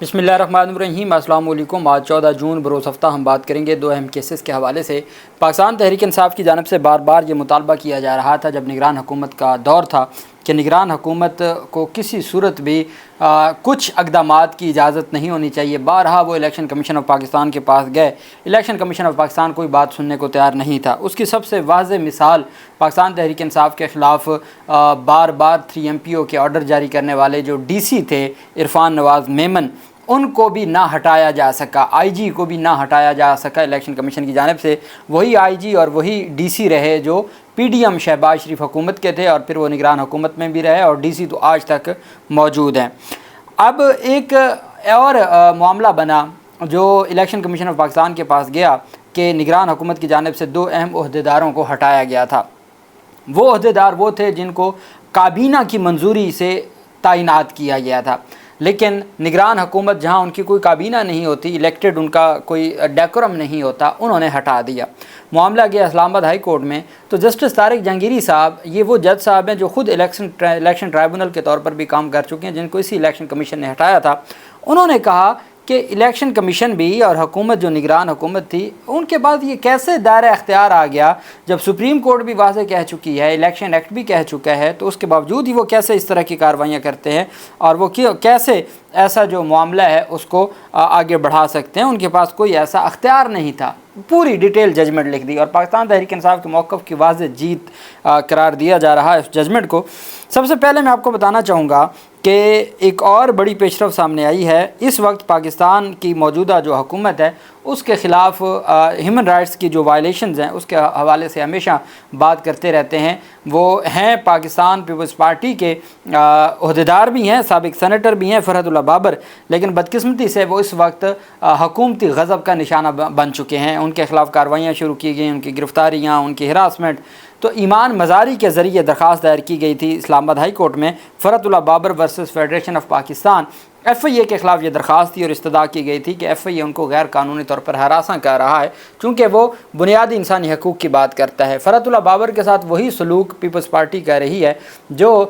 بسم اللہ الرحمن الرحیم۔ السلام علیکم۔ آج 14 جون بروز ہفتہ ہم بات کریں گے دو اہم کیسز کے حوالے سے۔ پاکستان تحریک انصاف کی جانب سے بار بار یہ مطالبہ کیا جا رہا تھا جب نگران حکومت کا دور تھا کہ نگران حکومت کو کسی صورت بھی کچھ اقدامات کی اجازت نہیں ہونی چاہیے۔ بارہا وہ الیکشن کمیشن آف پاکستان کے پاس گئے، الیکشن کمیشن آف پاکستان کوئی بات سننے کو تیار نہیں تھا۔ اس کی سب سے واضح مثال پاکستان تحریک انصاف کے خلاف بار بار 3 MPO کے آرڈر جاری کرنے والے جو DC تھے عرفان نواز میمن، ان کو بھی نہ ہٹایا جا سکا، IG کو بھی نہ ہٹایا جا سکا الیکشن کمیشن کی جانب سے۔ وہی IG اور وہی DC رہے جو PDM شہباز شریف حکومت کے تھے، اور پھر وہ نگران حکومت میں بھی رہے، اور DC تو آج تک موجود ہیں۔ اب ایک اور معاملہ بنا جو الیکشن کمیشن آف پاکستان کے پاس گیا کہ نگران حکومت کی جانب سے 2 اہم عہدیداروں کو ہٹایا گیا تھا۔ وہ عہدیدار وہ تھے جن کو کابینہ کی منظوری سے تعینات کیا گیا تھا، لیکن نگران حکومت جہاں ان کی کوئی کابینہ نہیں ہوتی، الیکٹڈ ان کا کوئی ڈیکورم نہیں ہوتا، انہوں نے ہٹا دیا۔ معاملہ گیا اسلام آباد ہائی کورٹ میں، تو جسٹس طارق جہانگیری صاحب، یہ وہ جج صاحب ہیں جو خود الیکشن ٹرائبونل کے طور پر بھی کام کر چکے ہیں، جن کو اسی الیکشن کمیشن نے ہٹایا تھا۔ انہوں نے کہا کہ الیکشن کمیشن بھی اور حکومت جو نگران حکومت تھی، ان کے بعد یہ کیسے دائرہ اختیار آ گیا جب سپریم کورٹ بھی واضح کہہ چکی ہے، الیکشن ایکٹ بھی کہہ چکا ہے، تو اس کے باوجود ہی وہ کیسے اس طرح کی کارروائیاں کرتے ہیں اور وہ کیسے ایسا جو معاملہ ہے اس کو آگے بڑھا سکتے ہیں۔ ان کے پاس کوئی ایسا اختیار نہیں تھا۔ پوری ڈیٹیل ججمنٹ لکھ دی اور پاکستان تحریک انصاف کے موقف کی واضح جیت قرار دیا جا رہا ہے اس ججمنٹ کو۔ سب سے پہلے میں آپ کو بتانا چاہوں گا کہ ایک اور بڑی پیش رفت سامنے آئی ہے۔ اس وقت پاکستان کی موجودہ جو حکومت ہے اس کے خلاف ہیومن رائٹس کی جو وائلیشنز ہیں اس کے حوالے سے ہمیشہ بات کرتے رہتے ہیں۔ وہ ہیں پاکستان پیپلز پارٹی کے عہدیدار بھی ہیں، سابق سینیٹر بھی ہیں، فرحت اللہ بابر، لیکن بدقسمتی سے وہ اس وقت حکومتی غضب کا نشانہ بن چکے ہیں۔ ان کے خلاف کارروائیاں شروع کی گئیں، ان کی گرفتاریاں، ان کی ہراسمنٹ۔ تو ایمان مزاری کے ذریعے درخواست دائر کی گئی تھی اسلام آباد ہائی کورٹ میں، Farhat Ullah Babar versus federation of Pakistan FIA کے خلاف یہ درخواست تھی اور استدعا کی گئی تھی کہ FIA ان کو غیر قانونی طور پر ہراساں کر رہا ہے چونکہ وہ بنیادی انسانی حقوق کی بات کرتا ہے۔ فرحت اللہ بابر کے ساتھ وہی سلوک پیپلز پارٹی کر رہی ہے جو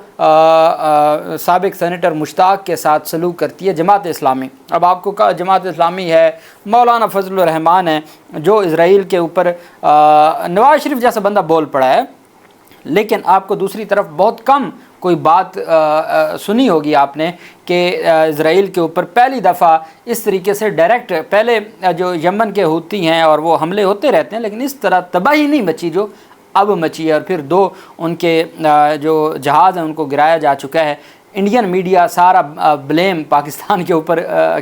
سابق سینیٹر مشتاق کے ساتھ سلوک کرتی ہے جماعت اسلامی۔ اب آپ کو کہا جماعت اسلامی ہے، مولانا فضل الرحمان ہے جو اسرائیل کے اوپر نواز شریف جیسا بندہ بول پڑا ہے، لیکن آپ کو دوسری طرف بہت کم کوئی بات سنی ہوگی آپ نے کہ اسرائیل کے اوپر پہلی دفعہ اس طریقے سے ڈائریکٹ، پہلے جو یمن کے ہوتی ہیں اور وہ حملے ہوتے رہتے ہیں، لیکن اس طرح تباہی نہیں مچی جو اب مچی ہے، اور پھر 2 ان کے جو جہاز ہیں ان کو گرایا جا چکا ہے۔ انڈین میڈیا سارا بلیم پاکستان کے اوپر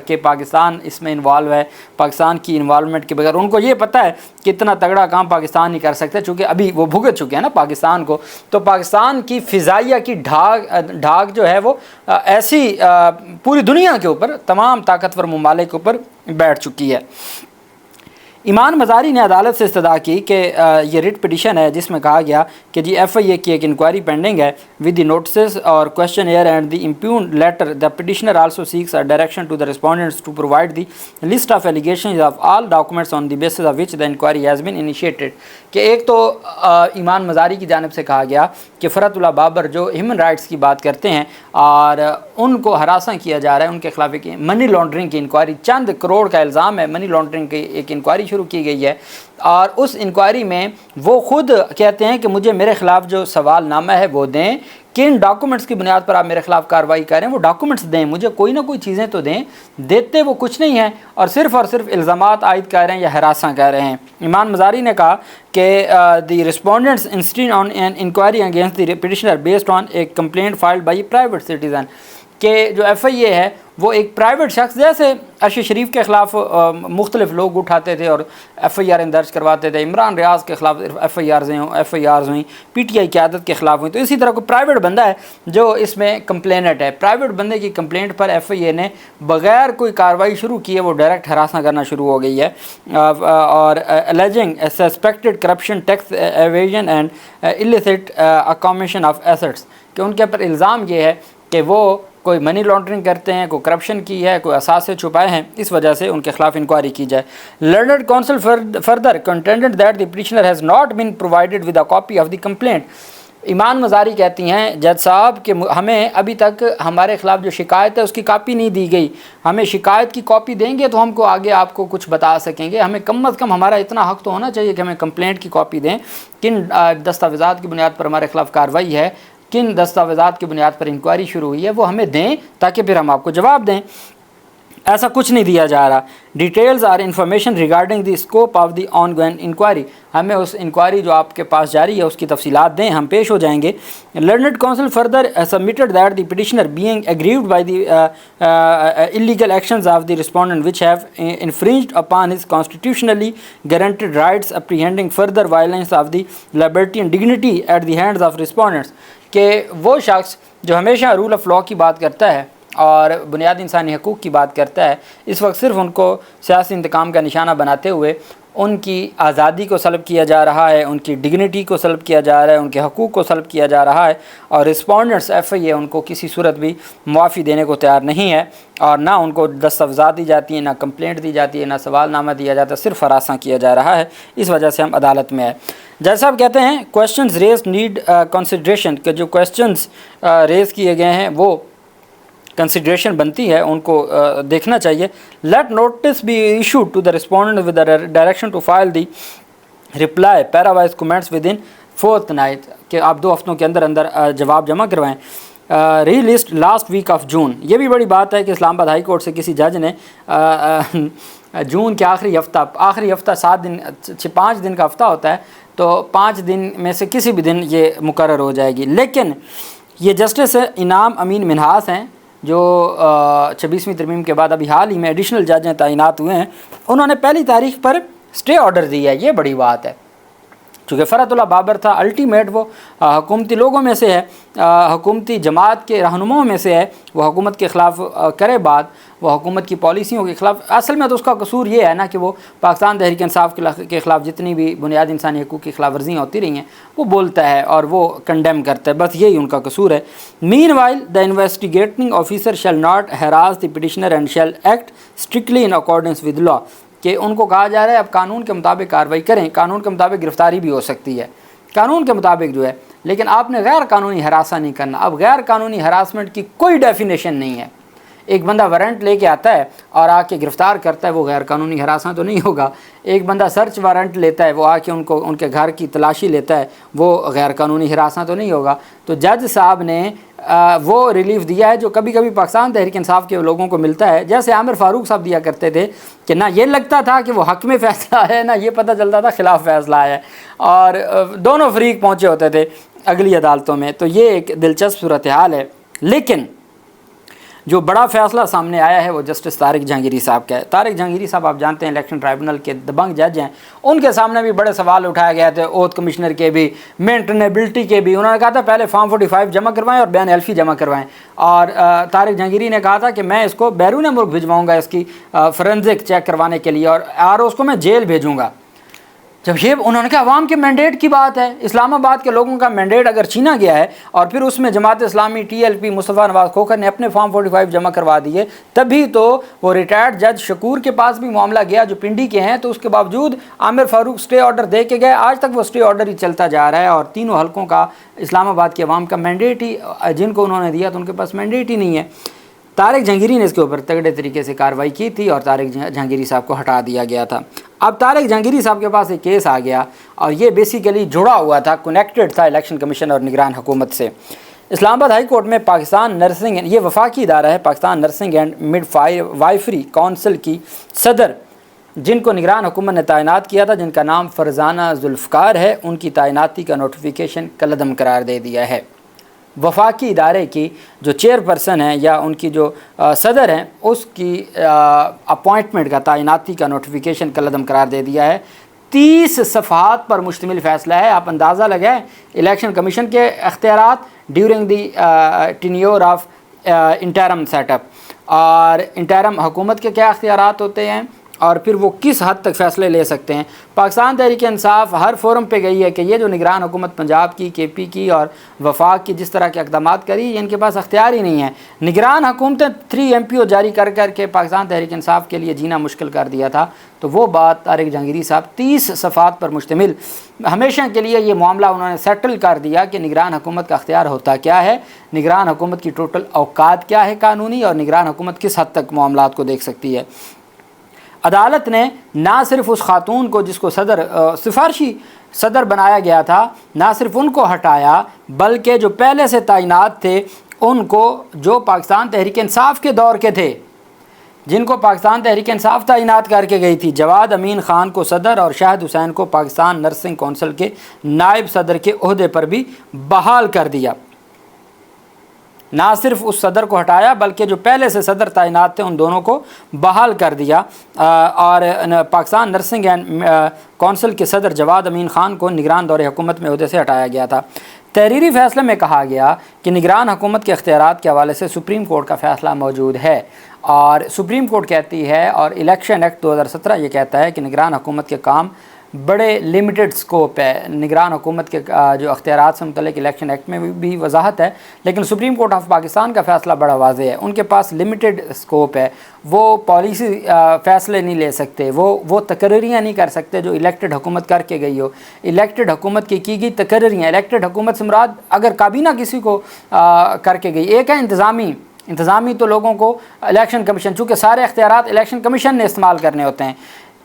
کہ پاکستان اس میں انوالو ہے، پاکستان کی انوالومنٹ کے بغیر۔ ان کو یہ پتہ ہے کہ اتنا تگڑا کام پاکستان نہیں کر سکتا چونکہ ابھی وہ بھگت چکے ہیں نا پاکستان کو، تو پاکستان کی فضائیہ کی ڈھاک جو ہے وہ ایسی پوری دنیا کے اوپر تمام طاقتور ممالک کے اوپر بیٹھ چکی ہے۔ ایمان مزاری نے عدالت سے استدعا کی کہ یہ ریٹ پٹیشن ہے جس میں کہا گیا کہ جی FIA کی ایک انکوائری پینڈنگ ہے ود دی نوٹسز اور questionnaire and the impugned letter the petitioner also seeks a direction to the respondents to provide the list of allegations of all documents on the basis of which the inquiry has been initiated. کہ ایک تو ایمان مزاری کی جانب سے کہا گیا کہ فرحت اللہ بابر جو ہیومن رائٹس کی بات کرتے ہیں اور ان کو ہراساں کیا جا رہا ہے، ان کے خلاف ایک منی لانڈرنگ کی انکوائری، چند کروڑ کا الزام ہے، منی لانڈرنگ کی ایک انکوائری شروع کی گئی ہے، اور اس انکوائری میں وہ خود کہتے ہیں کہ مجھے میرے خلاف جو سوال نامہ ہے وہ دیں، کن ڈاکومنٹس کی بنیاد پر آپ میرے خلاف کارروائی کر رہے ہیں وہ ڈاکومنٹس دیں، مجھے کوئی نہ کوئی چیزیں تو دیں۔ دیتے وہ کچھ نہیں ہیں اور صرف الزامات عائد کر رہے ہیں یا ہراساں کر رہے ہیں۔ ایمان مزاری نے کہا کہ the respondents instant on an inquiry against the petitioner based on a complaint filed by a private citizen, کہ جو FIA ہے وہ ایک پرائیویٹ شخص، جیسے ارشد شریف کے خلاف مختلف لوگ اٹھاتے تھے اور FIR درج کرواتے تھے، عمران ریاض کے خلاف FIRs ہوئیں، PTI قیادت کے خلاف ہوئیں، تو اسی طرح کوئی پرائیویٹ بندہ ہے جو اس میں کمپلینٹ ہے۔ پرائیویٹ بندے کی کمپلینٹ پر FIA نے بغیر کوئی کارروائی شروع کی ہے وہ ڈائریکٹ ہراساں کرنا شروع ہو گئی ہے، اور alleging suspected corruption, tax evasion and illicit acquisition of assets, کہ ان کے اوپر الزام یہ ہے کہ وہ کوئی منی لانڈرنگ کرتے ہیں، کوئی کرپشن کی ہے، کوئی اثاثے چھپائے ہیں، اس وجہ سے ان کے خلاف انکوائری کی جائے۔ Learned counsel further contended that the petitioner has not been provided with a copy of the complaint, Imaan Mazari کہتی ہیں جج صاحب کہ ہمیں ابھی تک ہمارے خلاف جو شکایت ہے اس کی کاپی نہیں دی گئی، ہمیں شکایت کی کاپی دیں گے تو ہم کو آگے آپ کو کچھ بتا سکیں گے، ہمیں کم از کم ہمارا اتنا حق تو ہونا چاہیے کہ ہمیں کمپلینٹ کی کاپی دیں، کن دستاویزات کی بنیاد پر ہمارے خلاف کارروائی ہے، کن دستاویزات کی بنیاد پر انکوائری شروع ہوئی ہے، وہ ہمیں دیں تاکہ پھر ہم آپ کو جواب دیں۔ ایسا کچھ نہیں دیا جا رہا۔ Details or information regarding the scope of the ongoing inquiry, ہمیں اس انکوائری جو آپ کے پاس جاری ہے اس کی تفصیلات دیں، ہم پیش ہو جائیں گے۔ Learned counsel further submitted that the petitioner being aggrieved by the illegal actions of the respondent which have infringed upon his constitutionally guaranteed rights apprehending further violence of the liberty and dignity at the hands of respondents، کہ وہ شخص جو ہمیشہ role of law کی بات کرتا ہے اور بنیادی انسانی حقوق کی بات کرتا ہے، اس وقت صرف ان کو سیاسی انتقام کا نشانہ بناتے ہوئے ان کی آزادی کو سلب کیا جا رہا ہے، ان کی ڈگنیٹی کو سلب کیا جا رہا ہے، ان کے حقوق کو سلب کیا جا رہا ہے، اور رسپونڈنٹس ایف آئی اے ان کو کسی صورت بھی معافی دینے کو تیار نہیں ہے، اور نہ ان کو دستاویزات دی جاتی ہیں، نہ کمپلینٹ دی جاتی ہے، نہ سوال نامہ دیا جاتا ہے، صرف ہراساں کیا جا رہا ہے۔ اس وجہ سے ہم عدالت میں آئے۔ جج صاحب کہتے ہیں کویشچنز ریز نیڈ کنسیڈریشن، کہ جو کویشچنز ریز کیے گئے ہیں وہ کنسیڈریشن بنتی ہے، ان کو دیکھنا چاہیے۔ Let notices be issued to the respondent with direction to file the reply parawise comments within fortnight, کہ آپ 2 ہفتوں کے اندر اندر جواب جمع کروائیں۔ Relist last week of June, یہ بھی بڑی بات ہے کہ اسلام آباد ہائی کورٹ سے کسی جج نے جون کے آخری ہفتہ 7 دن 5 دن کا ہفتہ ہوتا ہے، تو 5 دن میں سے کسی بھی دن یہ مقرر ہو جائے گی۔ لیکن یہ جسٹس انعام امین منہاس ہیں جو 26ویں ترمیم کے بعد ابھی حال ہی میں ایڈیشنل جج ہیں، تعینات ہوئے ہیں، انہوں نے پہلی تاریخ پر اسٹے آرڈر دیا ہے۔ یہ بڑی بات ہے، چونکہ فرحت اللہ بابر تھا، الٹیمیٹ وہ حکومتی لوگوں میں سے ہے، حکومتی جماعت کے رہنماؤں میں سے ہے، وہ حکومت کے خلاف کرے بات، وہ حکومت کی پالیسیوں کے خلاف، اصل میں تو اس کا قصور یہ ہے نا کہ وہ پاکستان تحریک انصاف کے خلاف جتنی بھی بنیادی انسانی حقوق کی خلاف ورزیاں ہوتی رہی ہیں وہ بولتا ہے اور وہ کنڈیم کرتا ہے، بس یہی ان کا قصور ہے۔ Meanwhile the investigating officer shall not harass the petitioner and shall act strictly in accordance with law, کہ ان کو کہا جا رہا ہے اب قانون کے مطابق کارروائی کریں، قانون کے مطابق گرفتاری بھی ہو سکتی ہے، قانون کے مطابق جو ہے، لیکن آپ نے غیر قانونی ہراساں نہیں کرنا۔ اب غیر قانونی ہراسمنٹ کی کوئی ڈیفینیشن نہیں ہے۔ ایک بندہ وارنٹ لے کے آتا ہے اور آ کے گرفتار کرتا ہے، وہ غیر قانونی ہراساں تو نہیں ہوگا۔ ایک بندہ سرچ وارنٹ لیتا ہے، وہ آ کے ان کے گھر کی تلاشی لیتا ہے، وہ غیر قانونی ہراساں تو نہیں ہوگا۔ تو جج صاحب نے وہ ریلیف دیا ہے جو کبھی کبھی پاکستان تحریک انصاف کے لوگوں کو ملتا ہے، جیسے عامر فاروق صاحب دیا کرتے تھے کہ نہ یہ لگتا تھا کہ وہ حق میں فیصلہ ہے، نہ یہ پتہ چلتا تھا خلاف فیصلہ ہے، اور دونوں فریق پہنچے ہوتے تھے اگلی عدالتوں میں۔ تو یہ ایک دلچسپ صورتحال ہے، لیکن جو بڑا فیصلہ سامنے آیا ہے وہ جسٹس طارق جہانگیری صاحب کا ہے۔ طارق جہانگیری صاحب آپ جانتے ہیں الیکشن ٹرائبونل کے دبنگ جج ہیں، ان کے سامنے بھی بڑے سوال اٹھائے گئے تھے، اوتھ کمشنر کے بھی، مینٹنیبلٹی کے بھی۔ انہوں نے کہا تھا پہلے فارم 45 جمع کروائیں اور بیان الفی جمع کروائیں، اور طارق جہانگیری نے کہا تھا کہ میں اس کو بیرون ملک بھجواؤں گا اس کی فورنزک چیک کروانے کے لیے، اور اس کو میں جیل بھیجوں گا۔ جب یہ انہوں نے کہا عوام کے مینڈیٹ کی بات ہے، اسلام آباد کے لوگوں کا مینڈیٹ اگر چھینا گیا ہے اور پھر اس میں Jamaat Islami T L P مصطفیٰ نواز کھوکھر نے اپنے فارم 45 جمع کروا دیے، تبھی تو وہ ریٹائرڈ جج شکور کے پاس بھی معاملہ گیا جو پنڈی کے ہیں، تو اس کے باوجود عامر فاروق سٹے آرڈر دے کے گئے، آج تک وہ سٹے آرڈر ہی چلتا جا رہا ہے، اور تینوں حلقوں کا اسلام آباد کے عوام کا مینڈیٹ ہی، جن کو انہوں نے دیا تو ان کے پاس مینڈیٹ ہی نہیں ہے۔ طارق جہانگیری نے اس کے اوپر تگڑے طریقے سے کارروائی کی تھی اور طارق جہانگیری صاحب کو ہٹا دیا گیا تھا۔ اب طارق جہانگیری صاحب کے پاس ایک کیس آ گیا اور یہ بیسیکلی جڑا ہوا تھا، کنیکٹڈ تھا الیکشن کمیشن اور نگران حکومت سے۔ اسلام آباد ہائی کورٹ میں پاکستان نرسنگ، یہ وفاقی ادارہ ہے، Pakistan nursing and midwifery council کی صدر، جن کو نگران حکومت نے تعینات کیا تھا، جن کا نام فرزانہ ذوالفقار ہے، ان کی تعیناتی کا نوٹیفیکیشن کالعدم قرار دے دیا ہے۔ وفاقی ادارے کی جو چیئرپرسن ہیں یا ان کی جو صدر ہیں، اس کی اپوائنٹمنٹ کا، تعیناتی کا نوٹیفیکیشن کالعدم قرار دے دیا ہے۔ 30 صفحات پر مشتمل فیصلہ ہے۔ آپ اندازہ لگائیں الیکشن کمیشن کے اختیارات during the tenure of interim set up, اور انٹرم حکومت کے کیا اختیارات ہوتے ہیں، اور پھر وہ کس حد تک فیصلے لے سکتے ہیں۔ پاکستان تحریک انصاف ہر فورم پہ گئی ہے کہ یہ جو نگران حکومت پنجاب کی، کے پی کی اور وفاق کی جس طرح کے اقدامات کری، ان کے پاس اختیار ہی نہیں ہے۔ نگران حکومتیں 3 MPO جاری کر کر کے پاکستان تحریک انصاف کے لیے جینا مشکل کر دیا تھا۔ تو وہ بات طارق جہانگیری صاحب 30 صفحات پر مشتمل ہمیشہ کے لیے یہ معاملہ انہوں نے سیٹل کر دیا کہ نگران حکومت کا اختیار ہوتا کیا ہے، نگران حکومت کی ٹوٹل اوقات کیا ہے قانونی، اور نگران حکومت کس حد تک معاملات کو دیکھ سکتی ہے۔ عدالت نے نہ صرف اس خاتون کو جس کو سفارشی صدر بنایا گیا تھا، نہ صرف ان کو ہٹایا، بلکہ جو پہلے سے تعینات تھے ان کو، جو پاکستان تحریک انصاف کے دور کے تھے، جن کو پاکستان تحریک انصاف تعینات کر کے گئی تھی، جواد امین خان کو صدر اور شاہد حسین کو پاکستان نرسنگ کونسل کے نائب صدر کے عہدے پر بھی بحال کر دیا۔ نہ صرف اس صدر کو ہٹایا بلکہ جو پہلے سے صدر تعینات تھے ان دونوں کو بحال کر دیا، اور پاکستان نرسنگ اینڈ کونسل کے صدر جواد امین خان کو نگران دور حکومت میں عہدے سے ہٹایا گیا تھا۔ تحریری فیصلے میں کہا گیا کہ نگران حکومت کے اختیارات کے حوالے سے سپریم کورٹ کا فیصلہ موجود ہے، اور سپریم کورٹ کہتی ہے، اور الیکشن ایکٹ 2017 یہ کہتا ہے کہ نگران حکومت کے کام بڑے لمیٹڈ سکوپ ہے۔ نگران حکومت کے جو اختیارات سے متعلق الیکشن ایکٹ میں بھی وضاحت ہے، لیکن سپریم کورٹ آف پاکستان کا فیصلہ بڑا واضح ہے۔ ان کے پاس لمیٹڈ سکوپ ہے، وہ پالیسی فیصلے نہیں لے سکتے، وہ تقرریاں نہیں کر سکتے جو الیکٹڈ حکومت کر کے گئی ہو۔ الیکٹڈ حکومت کی گئی تقرریاں، الیکٹڈ حکومت سے مراد اگر کابینہ کسی کو کر کے گئی، ایک ہے انتظامی تو لوگوں کو الیکشن کمیشن، چونکہ سارے اختیارات الیکشن کمیشن نے استعمال کرنے ہوتے ہیں،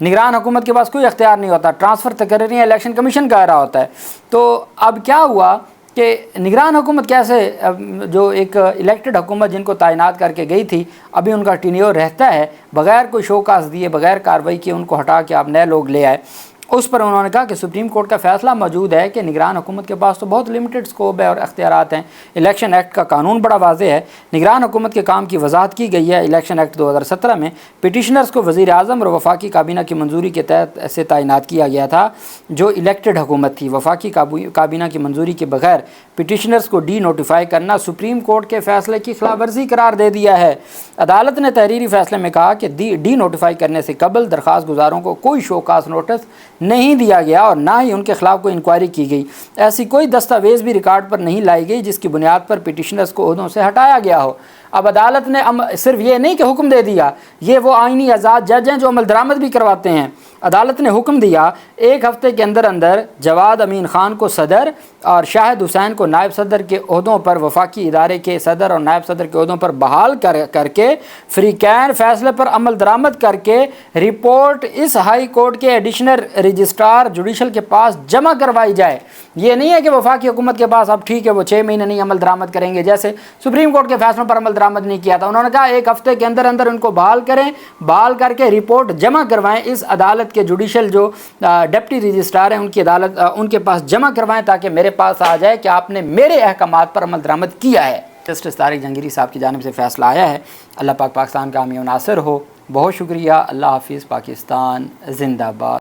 نگران حکومت کے پاس کوئی اختیار نہیں ہوتا، ٹرانسفر تقرریاں الیکشن کمیشن کا رہا ہوتا ہے۔ تو اب کیا ہوا کہ نگران حکومت کیسے، جو ایک الیکٹڈ حکومت جن کو تعینات کر کے گئی تھی، ابھی ان کا ٹینیور رہتا ہے، بغیر کوئی شوکاز دیے، بغیر کارروائی کیے ان کو ہٹا کے آپ نئے لوگ لے آئے۔ اس پر انہوں نے کہا کہ سپریم کورٹ کا فیصلہ موجود ہے کہ نگران حکومت کے پاس تو بہت لمیٹڈ سکوپ ہے اور اختیارات ہیں، الیکشن ایکٹ کا قانون بڑا واضح ہے، نگران حکومت کے کام کی وضاحت کی گئی ہے۔ الیکشن ایکٹ 2017 میں پٹیشنرز کو وزیر اعظم اور وفاقی کابینہ کی منظوری کے تحت سے تعینات کیا گیا تھا۔ جو الیکٹڈ حکومت تھی، وفاقی کابینہ کی منظوری کے بغیر پٹیشنرز کو ڈی نوٹیفائی کرنا سپریم کورٹ کے فیصلے کی خلاف ورزی قرار دے دیا ہے۔ عدالت نے تحریری فیصلے میں کہا کہ ڈی نوٹیفائی کرنے سے قبل درخواست گزاروں کو کوئی شوکاز نوٹس نہیں دیا گیا اور نہ ہی ان کے خلاف کوئی انکوائری کی گئی۔ ایسی کوئی دستاویز بھی ریکارڈ پر نہیں لائی گئی جس کی بنیاد پر پٹیشنرز کو عہدوں سے ہٹایا گیا ہو۔ اب عدالت نے صرف یہ نہیں کہ حکم دے دیا، یہ وہ آئینی آزاد جج ہیں جو عمل درآمد بھی کرواتے ہیں۔ عدالت نے حکم دیا 1 ہفتے کے اندر جواد امین خان کو صدر اور شاہد حسین کو نائب صدر کے عہدوں پر، وفاقی ادارے کے صدر اور نائب صدر کے عہدوں پر بحال کر کے فریقین فیصلے پر عمل درآمد کر کے رپورٹ اس ہائی کورٹ کے ایڈیشنل رجسٹرار جوڈیشل کے پاس جمع کروائی جائے۔ یہ نہیں ہے کہ وفاقی حکومت کے پاس اب ٹھیک ہے وہ 6 مہینے نہیں عمل درآمد کریں گے، جیسے سپریم کورٹ کے فیصلوں پر عمل درآمد نہیں کیا تھا۔ انہوں نے کہا 1 ہفتے کے اندر ان کو بحال کریں، بحال کر کے رپورٹ جمع کروائیں، اس عدالت کے جوڈیشل جو ڈپٹی رجسٹرار ہیں ان کے پاس جمع کروائیں تاکہ میرے پاس آ جائے کہ آپ نے میرے احکامات پر عمل درآمد کیا ہے۔ جسٹس طارق جہانگیری صاحب کی جانب سے فیصلہ آیا ہے۔ اللہ پاک پاکستان کا حامی و ناصر ہو۔ بہت شکریہ۔ اللہ حافظ۔ پاکستان زندہ باد۔